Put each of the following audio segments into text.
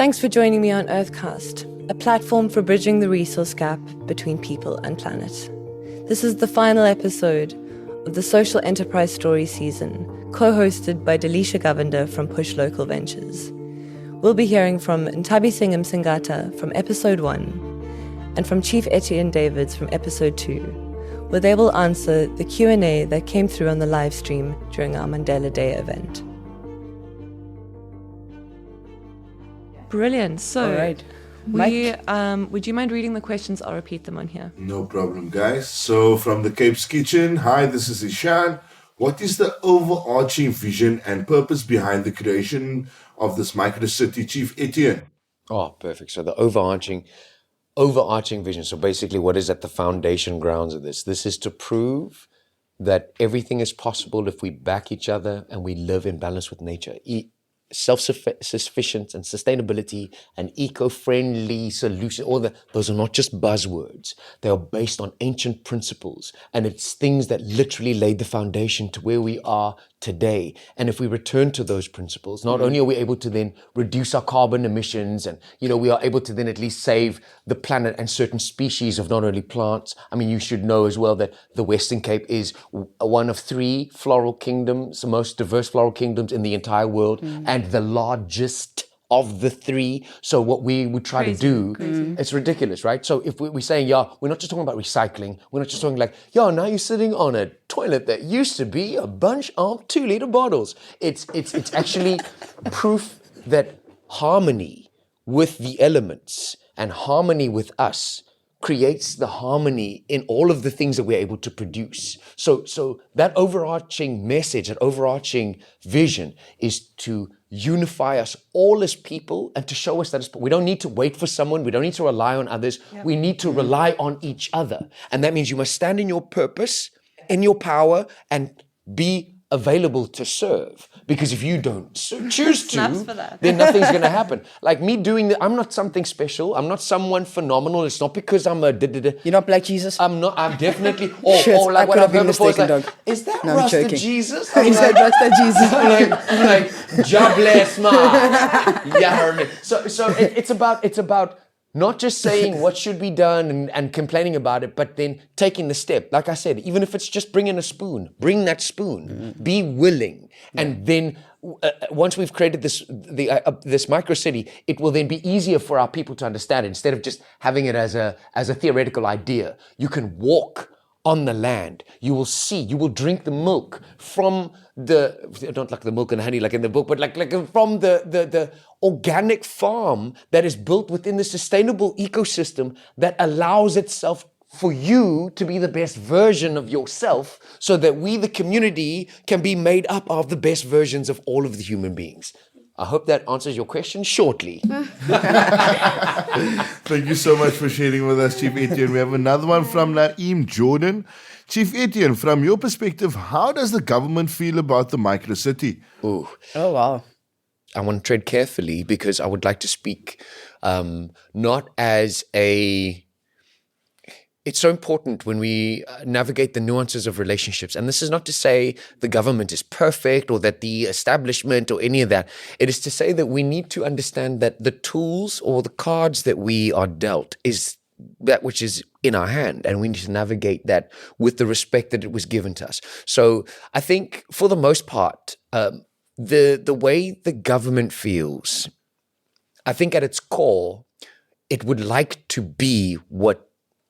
Thanks for joining me on Earthcast, a platform for bridging the resource gap between people and planet. This is the final episode of the Social Enterprise Story season, co-hosted by Delicia Govender from Push Local Ventures. We'll be hearing from Nthabiseng and Msingatha from episode 1 and from Chief Etienne Davids from episode 2, where they will answer the Q&A that came through on the live stream during our Mandela Day event. Brilliant. So, all right. Would you mind reading the questions? I'll repeat them on here. No problem, guys. So from the Cape's Kitchen, hi, this is Etienne. What is the overarching vision and purpose behind the creation of this microcity, Chief Etienne? Oh, perfect. So the overarching vision. So basically what is at the foundation grounds of this? This is to prove that everything is possible if we back each other and we live in balance with nature. Self-sufficient and sustainability and eco-friendly solution. Those are not just buzzwords. They are based on ancient principles, and it's things that literally laid the foundation to where we are today. And if we return to those principles, not only are we able to then reduce our carbon emissions and, we are able to then at least save the planet and certain species of not only plants. I mean, you should know as well that the Western Cape is one of 3 floral kingdoms, the most diverse floral kingdoms in the entire world, and the largest of the 3. So what we would try to do, it's ridiculous, right? So if we're saying, we're not just talking about recycling. We're not just talking like, now you're sitting on a toilet that used to be a bunch of 2-liter bottles. It's actually proof that harmony with the elements and harmony with us creates the harmony in all of the things that we're able to produce. So that overarching message, that overarching vision is to unify us all as people and to show us that we don't need to wait for someone. We don't need to rely on others. Yep. We need to rely on each other. And that means you must stand in your purpose, in your power, and be available to serve. Because if you don't choose to, then nothing's going to happen. Like me doing I'm not something special. I'm not someone phenomenal. It's not because I'm a You're not Black Jesus? I'm definitely, or like what I've heard before is like, is that Rasta Jesus? He said Rasta Jesus. I'm like, jobless man. Yeah, heard me. So it's about not just saying what should be done and complaining about it, but then taking the step. Like I said, even if it's just bringing a spoon, bring that spoon. Mm-hmm. Be willing. Yeah. And then once we've created this microcity, it will then be easier for our people to understand it. Instead of just having it as a theoretical idea, you can walk on the land. You will see, you will drink the milk from not like the milk and honey like in the book, but like from the organic farm that is built within the sustainable ecosystem that allows itself for you to be the best version of yourself so that we, the community, can be made up of the best versions of all of the human beings. I hope that answers your question shortly. Thank you so much for sharing with us, Chief Etienne. We have another one from Naeem Jordan. Chief Etienne, from your perspective, how does the government feel about the microcity? Ooh. Oh, wow. I want to tread carefully because I would like to speak not as a... It's so important when we navigate the nuances of relationships. And this is not to say the government is perfect or that the establishment or any of that. It is to say that we need to understand that the tools or the cards that we are dealt is that which is in our hand. And we need to navigate that with the respect that it was given to us. So I think for the most part, the way the government feels, I think at its core, it would like to be what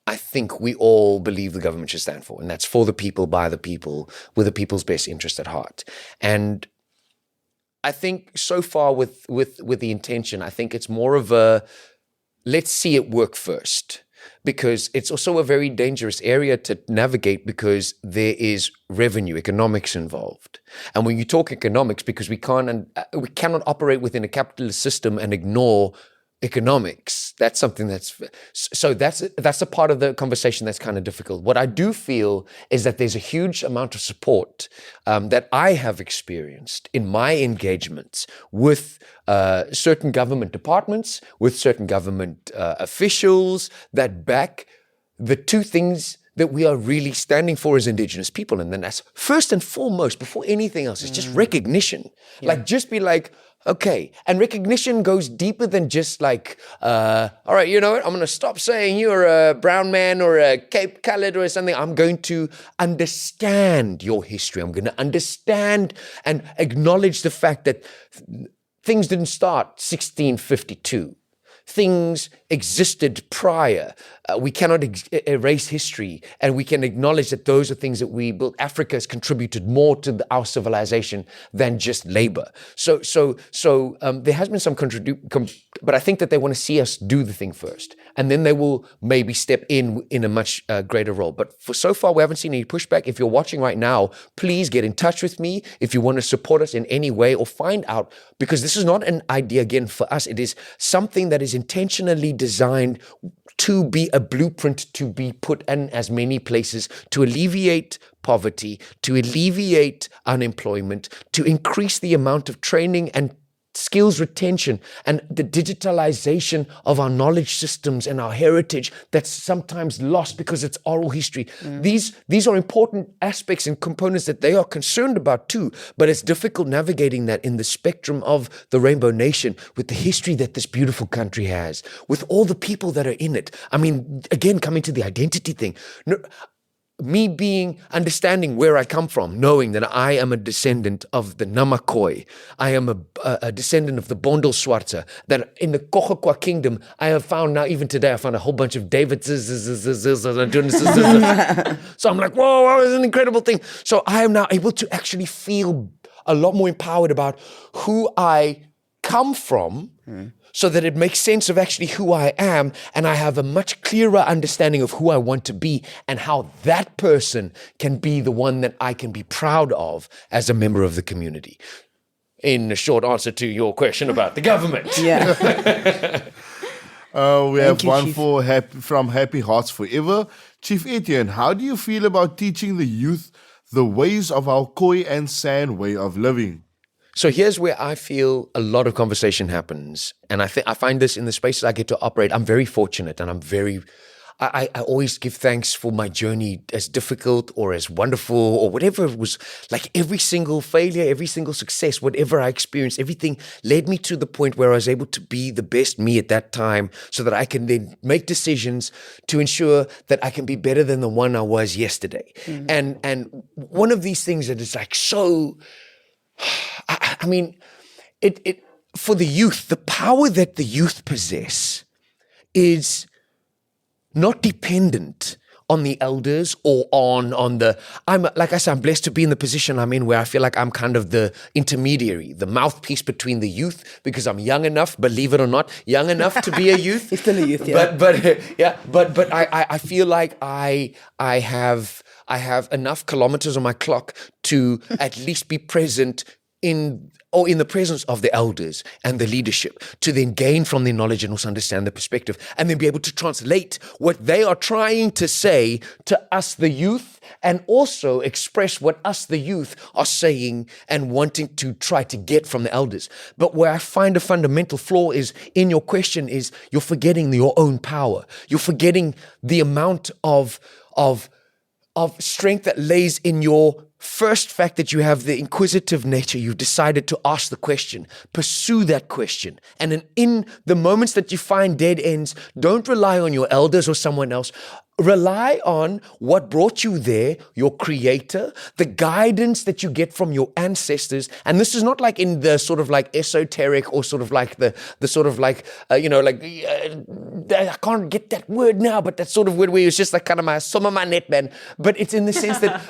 I think we all believe the government should stand for, and that's for the people, by the people, with the people's best interest at heart. And I think so far with the intention, I think it's more of a, let's see it work first, because it's also a very dangerous area to navigate because there is revenue, economics involved. And when you talk economics, because we cannot operate within a capitalist system and ignore economics. That's something that's a part of the conversation that's kind of difficult. What I do feel is that there's a huge amount of support that I have experienced in my engagements with certain government departments, with certain government officials that back the two things that we are really standing for as Indigenous people. And then that's first and foremost, before anything else, is just recognition. Like, just be like, okay. And recognition goes deeper than just like, all right, you know what? I'm going to stop saying you're a brown man or a Cape colored or something. I'm going to understand your history. I'm going to understand and acknowledge the fact that things didn't start 1652. Things existed prior. We cannot erase history, and we can acknowledge that those are things that we built. Africa has contributed more to our civilization than just labor. So there has been some but I think that they want to see us do the thing first, and then they will maybe step in a much greater role. But for so far, we haven't seen any pushback. If you're watching right now, please get in touch with me if you want to support us in any way or find out, because this is not an idea again for us. It is something that is intentionally designed to be a blueprint to be put in as many places to alleviate poverty, to alleviate unemployment, to increase the amount of training and skills retention and the digitalization of our knowledge systems and our heritage that's sometimes lost because it's oral history. These are important aspects and components that they are concerned about too, but it's difficult navigating that in the spectrum of the Rainbow Nation with the history that this beautiful country has, with all the people that are in it. I mean, again, coming to the identity thing. Me understanding where I come from, knowing that I am a descendant of the Namakoi, I am a descendant of the Bondel Swarta, that in the Kohokwa kingdom, I have found now, even today, I found a whole bunch of David. So I'm like, whoa, it's an incredible thing. So I am now able to actually feel a lot more empowered about who I come from, so that it makes sense of actually who I am, and I have a much clearer understanding of who I want to be and how that person can be the one that I can be proud of as a member of the community. In a short answer to your question about the government. Yeah. We have you, one Chief. from Happy Hearts Forever. Chief Etienne, how do you feel about teaching the youth the ways of our Khoi and San way of living? So here's where I feel a lot of conversation happens. And I find this in the spaces I get to operate. I'm very fortunate, and I always give thanks for my journey, as difficult or as wonderful or whatever it was. Like, every single failure, every single success, whatever I experienced, everything led me to the point where I was able to be the best me at that time, so that I can then make decisions to ensure that I can be better than the one I was yesterday. And one of these things that is like so... I mean, it for the youth, the power that the youth possess is not dependent on the elders or on the, like I said, I'm blessed to be in the position I'm in where I feel like I'm kind of the intermediary, the mouthpiece between the youth, because I'm young enough, believe it or not, young enough to be a youth. You're still a youth, yeah. But I feel like I have enough kilometers on my clock to at least be present in the presence of the elders and the leadership, to then gain from their knowledge and also understand the perspective, and then be able to translate what they are trying to say to us, the youth, and also express what us, the youth, are saying and wanting to try to get from the elders. But where I find a fundamental flaw is in your question is you're forgetting your own power. You're forgetting the amount of strength that lays in your first fact that you have the inquisitive nature. You've decided to ask the question, pursue that question. And in the moments that you find dead ends, don't rely on your elders or someone else. Rely on what brought you there, your creator, the guidance that you get from your ancestors. And this is not like in the sort of like esoteric or sort of like the sort of like, I can't get that word now, but that sort of word where it's just like kind of some of my net, man. But it's in the sense that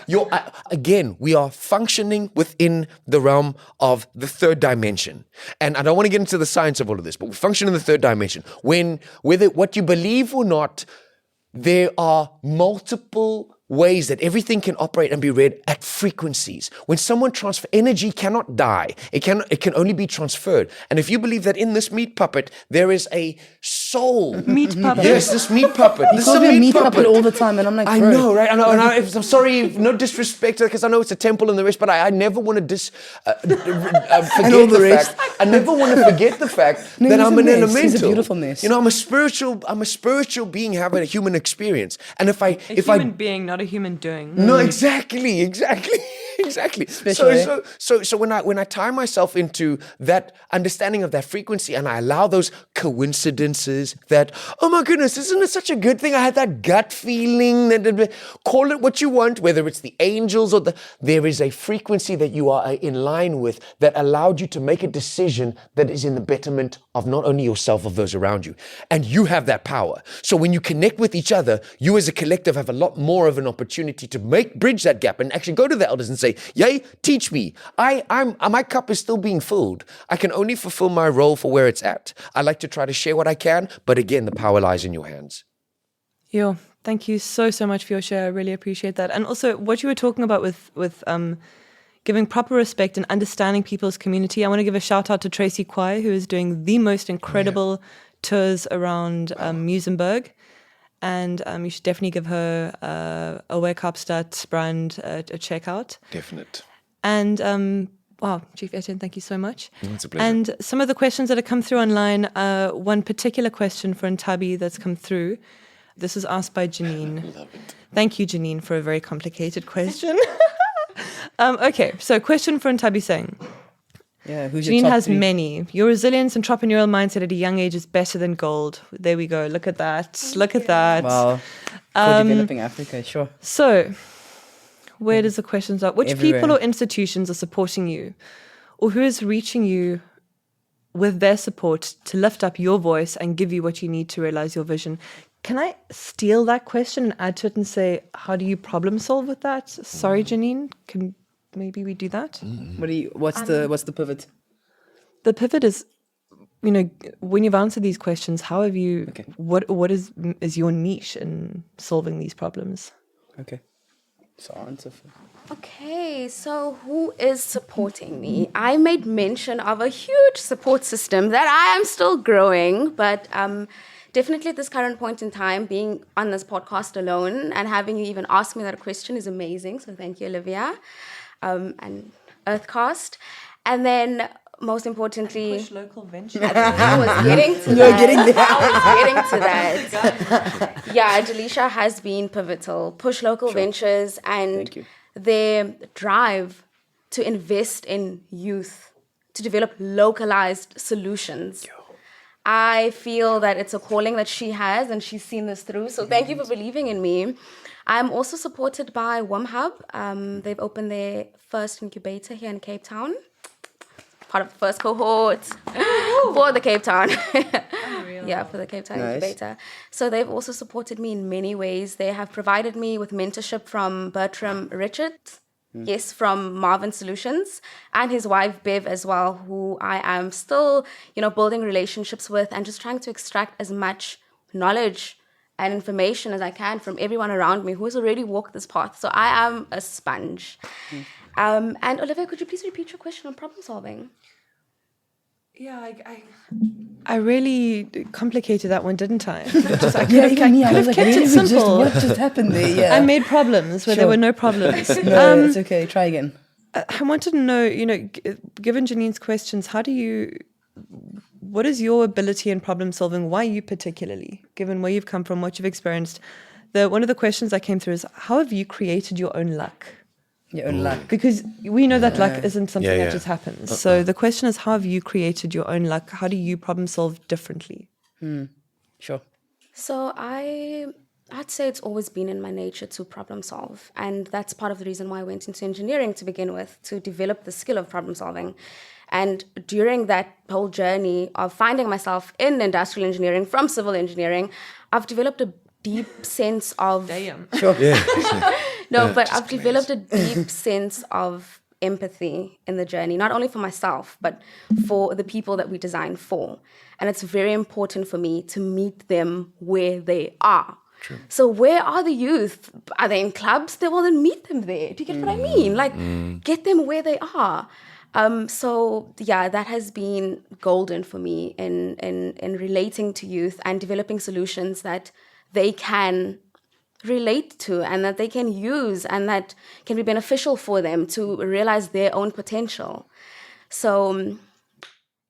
again, we are functioning within the realm of the third dimension. And I don't want to get into the science of all of this, but we function in the third dimension. Whether what you believe or not, there are multiple ways that everything can operate and be read at frequencies. When someone energy cannot die. It can only be transferred. And if you believe that in this meat puppet, there is a soul. Meat puppet. Yes, this meat puppet. He This calls is me a a meat puppet all the time, and I'm like, I bro. know, right? I know. And I'm sorry, no disrespect, because I know it's a temple and the rest, but I never want to forget all the the rest. fact. I never want to forget the fact No, that he's I'm a an mess. elemental. He's a beautiful mess. You know, I'm a spiritual being having a human experience. And if A human being, not a human doing. no, exactly. Special, So when I tie myself into that understanding of that frequency, and I allow those coincidences that, oh my goodness, isn't it such a good thing? I had that gut feeling that, call it what you want, whether it's the angels or there is a frequency that you are in line with that allowed you to make a decision that is in the betterment of not only yourself, of those around you. And you have that power. So when you connect with each other, you as a collective have a lot more of an opportunity to bridge that gap and actually go to the elders and say, yay, teach me. My cup is still being filled. I can only fulfill my role for where it's at. I like to try to share what I can, but again, the power lies in your hands. Yo, thank you so much for your share. I really appreciate that. And also what you were talking about with giving proper respect and understanding people's community. I want to give a shout out to Tracy Kwai, who is doing the most incredible tours around Muizenberg. And you should definitely give her a Werkhauptstadt brand a check out. Definite. And wow, Chief Etienne, thank you so much. It's a pleasure. And some of the questions that have come through online, one particular question for Nthabi that's come through. This is asked by Janine. Love it. Thank you, Janine, for a very complicated question. Okay, so question for Nthabiseng. Yeah, who's your Janine top has three? many. Your resilience, entrepreneurial mindset at a young age is better than gold. There we go. Look at that. Look at that. Wow. For developing Africa, sure. So, where does the question start? Which Everywhere. people or institutions are supporting you? Or who is reaching you with their support to lift up your voice and give you what you need to realize your vision? Can I steal that question and add to it and say, how do you problem solve with that? Sorry, Janine, can maybe we do that? What's the pivot? The pivot is, when you've answered these questions, how have you, Okay. what is your niche in solving these problems? Okay. So answer. Okay, so who is supporting me? I made mention of a huge support system that I am still growing, but definitely at this current point in time, being on this podcast alone and having you even ask me that question is amazing. So thank you, Olivia, and Earthcast. And then most importantly, local venture. I was getting to You're that. getting there. I was getting to that. Yeah, Delicia has been pivotal. Push local ventures and Thank you. their drive to invest in youth, to develop localized solutions. I feel that it's a calling that she has and she's seen this through. So thank you for believing in me. I'm also supported by WOMHub. They've opened their first incubator here in Cape Town. Part of the first cohort for the Cape Town. Yeah, for the Cape Town Nice. incubator. So they've also supported me in many ways. They have provided me with mentorship from Bertram Richards. Yes, from Marvin Solutions, and his wife Bev as well, who I am still, building relationships with and just trying to extract as much knowledge and information as I can from everyone around me who has already walked this path. So I am a sponge. And Olivia, could you please repeat your question on problem solving? Yeah, I really complicated that one, didn't I? Yeah, even me. I was like, kept really? it simple. What just happened there? Yeah. I made problems where there Sure. were no problems. No, it's okay. Try again. I wanted to know, given Janine's questions, what is your ability in problem solving? Why you particularly, given where you've come from, what you've experienced? One of the questions that came through is, how have you created your own luck? Your own luck. Because we know that luck isn't something Yeah. that just happens. So the question is, how have you created your own luck? How do you problem solve differently? Sure. So I'd say it's always been in my nature to problem solve. And that's part of the reason why I went into engineering to begin with, to develop the skill of problem solving. And during that whole journey of finding myself in industrial engineering from civil engineering, I've developed a deep sense of... Sure. No, but I've developed a deep sense of empathy in the journey, not only for myself, but for the people that we design for. And it's very important for me to meet them where they are. True. So where are the youth? Are they in clubs? Well, then meet them there. Do you get what I mean? Like, get them where they are. So yeah, that has been golden for me in relating to youth and developing solutions that they can relate to and that they can use and that can be beneficial for them to realize their own potential. So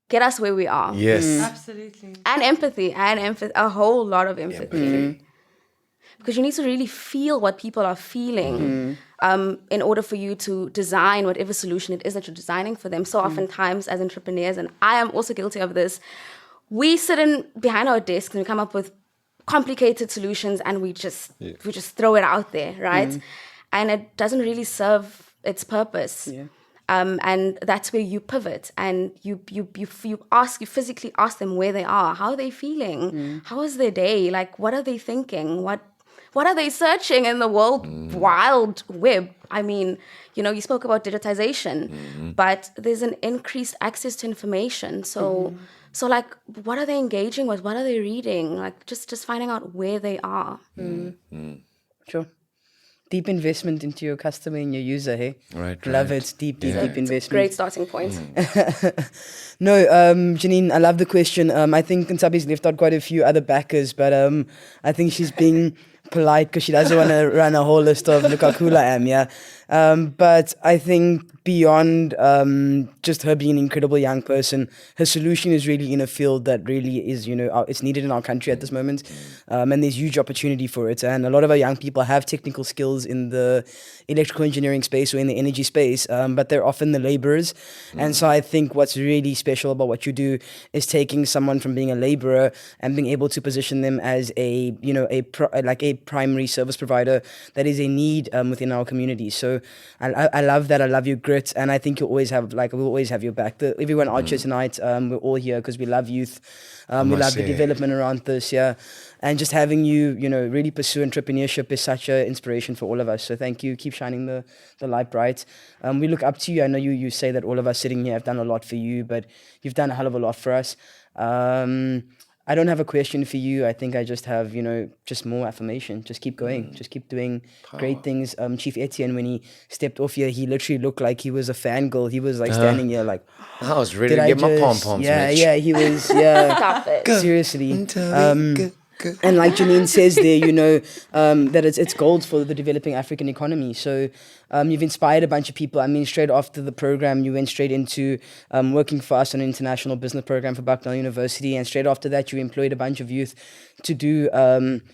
get us where we are. Yes. Absolutely. And empathy, a whole lot of empathy. Because you need to really feel what people are feeling in order for you to design whatever solution it is that you're designing for them. So oftentimes as entrepreneurs, and I am also guilty of this, we sit behind our desks and we come up with complicated solutions and we just throw it out there, right? And it doesn't really serve its purpose. Yeah. And that's where you pivot and you physically ask them where they are, how are they feeling, how is their day, like what are they thinking, what are they searching in the wild web? I mean, you spoke about digitization, but there's an increased access to information. So like, what are they engaging with? What are they reading? Like, just finding out where they are. Sure. Deep investment into your customer and your user, hey? Right. Love it. Deep investment. Great starting point. No, Janine, I love the question. I think Nthabi's left out quite a few other backers, but I think she's being polite because she doesn't want to run a whole list of look how cool I am, yeah. But I think beyond just her being an incredible young person, her solution is really in a field that really is, it's needed in our country at this moment. And there's huge opportunity for it. And a lot of our young people have technical skills in the electrical engineering space or in the energy space, but they're often the laborers. And so I think what's really special about what you do is taking someone from being a laborer and being able to position them as a primary service provider that is a need within our community. So I love that. I love your grit, and I think we'll always have your back. Everyone out here tonight, we're all here because we love youth. We love the development around this, yeah. And just having you, really pursue entrepreneurship is such an inspiration for all of us. So thank you. Keep shining the light bright. We look up to you. I know you say that all of us sitting here have done a lot for you, but you've done a hell of a lot for us. I don't have a question for you. I think I just have, just more affirmation. Just keep going. Just keep doing great things. Chief Etienne, when he stepped off here, he literally looked like he was a fangirl. He was like standing here like... I was ready to get my pom-poms, Mitch. Yeah, he was, yeah. Stop it. Seriously. And like Janine says there, that it's gold for the developing African economy. So you've inspired a bunch of people. I mean, straight after the program, you went straight into working for us on an international business program for Bucknell University. And straight after that, you employed a bunch of youth to do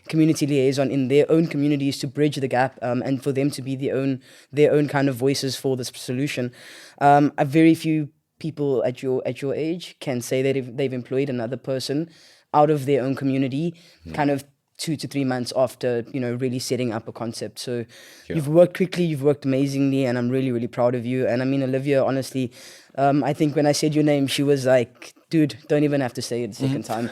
community liaison in their own communities to bridge the gap and for them to be their own kind of voices for this solution. A very few people at your age can say that they've employed another person out of their own community, kind of 2 to 3 months after, really setting up a concept. So you've worked quickly, you've worked amazingly, and I'm really, really proud of you. And I mean, Olivia, honestly, I think when I said your name, she was like, dude, don't even have to say it the second time.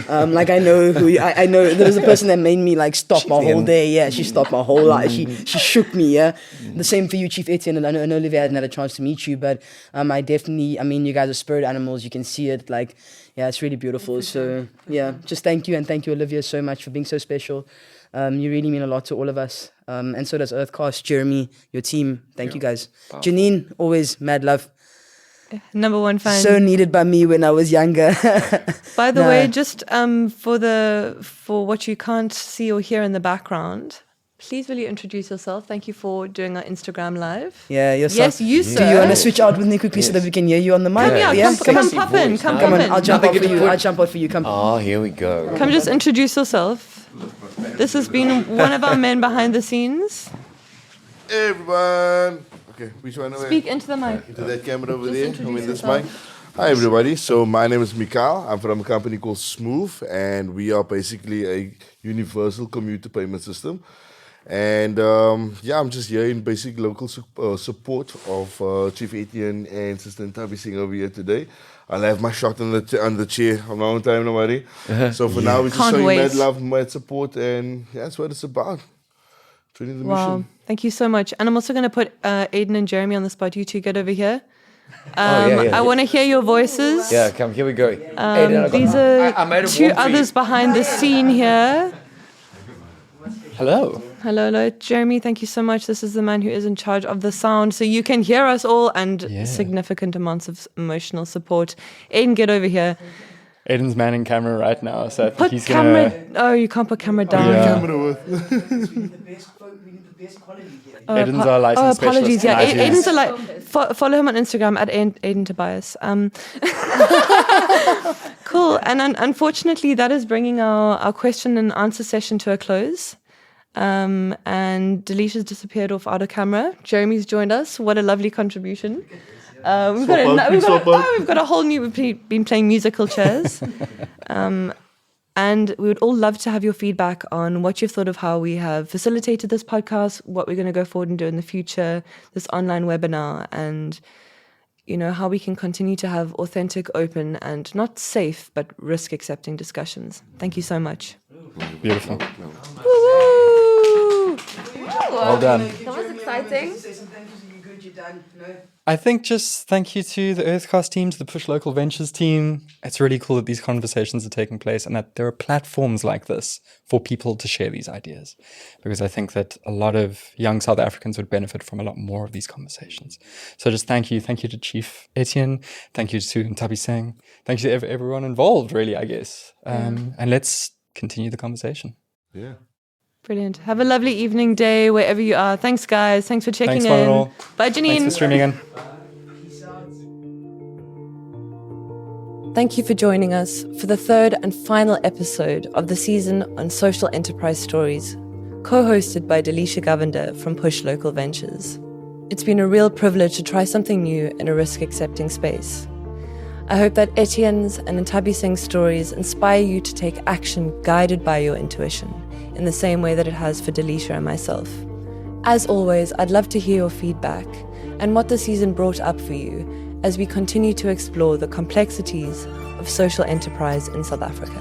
I know who you, I know there was a person that made me like stop my whole day. Yeah, she stopped my whole life. She shook me. Yeah, the same for you, Chief Etienne. And I know Olivia hadn't had a chance to meet you, but you guys are spirit animals. You can see it. Like, yeah, it's really beautiful. So yeah, just thank you, and thank you, Olivia, so much for being so special. You really mean a lot to all of us. And so does Earthcast, Jeremy, your team. Thank you guys. Powerful. Janine, always mad love. Number one fan. So needed by me when I was younger. By the way, just for what you can't see or hear in the background, please will you introduce yourself? Thank you for doing our Instagram live. Yeah, yourself. Yes, you sir. Do you want to switch out with me quickly so that we can hear you on the mic? Come pop in. Come on, I'll jump out for you. I'll jump out for you. Come. Oh, here we go. Come just introduce yourself. This has been one of our men behind the scenes. Hey, everyone. Okay, which one? Speak into the mic. Into that camera over Just there. introduce This yourself. mic. Hi, everybody. So my name is Mikal. I'm from a company called Smooth, and we are basically a universal commuter payment system. And I'm just here in basic local support of Chief Etienne and Sister Nthabiseng over here today. I'll have my shot on the chair a long time, nobody. So for now, we're just showing mad love, mad support, and that's what it's about. Training the mission. Thank you so much. And I'm also going to put Aiden and Jeremy on the spot. You two get over here. I want to hear your voices. Yeah, come, here we go. These are two others behind the scene here. Hello. Hello. Jeremy, thank you so much. This is the man who is in charge of the sound, so you can hear us all and significant amounts of emotional support. Aiden, get over here. Aiden's manning camera right now, so I think Put he's camera. gonna. Oh, you can't put camera down. Camera with. Aiden's our license apologies. specialist. Yeah, Aiden's follow him on Instagram at Nthabiseng. Cool. And unfortunately, that is bringing our question and answer session to a close. And Delicia's disappeared off out of camera. Jeremy's joined us. What a lovely contribution. We've got a whole new. We've been playing musical chairs. And we would all love to have your feedback on what you've thought of how we have facilitated this podcast, what we're going to go forward and do in the future, this online webinar, and how we can continue to have authentic, open, and not safe but risk-accepting discussions. Thank you so much. Beautiful. Woo! Well done. That was exciting. I think just thank you to the Earthcast team, to the Push Local Ventures team. It's really cool that these conversations are taking place and that there are platforms like this for people to share these ideas. Because I think that a lot of young South Africans would benefit from a lot more of these conversations. So just thank you. Thank you to Chief Etienne. Thank you to Nthabiseng. Thank you to everyone involved, really, I guess. And let's continue the conversation. Yeah. Brilliant. Have a lovely evening, day, wherever you are. Thanks, guys. Thanks for checking Thanks, in. one and all. Bye, Janine. Thanks for streaming in. Thank you for joining us for the third and final episode of the season on social enterprise stories, co-hosted by Delicia Govender from Push Local Ventures. It's been a real privilege to try something new in a risk-accepting space. I hope that Etienne's and Nthabiseng's stories inspire you to take action guided by your intuition, in the same way that it has for Delicia and myself. As always, I'd love to hear your feedback and what the season brought up for you as we continue to explore the complexities of social enterprise in South Africa.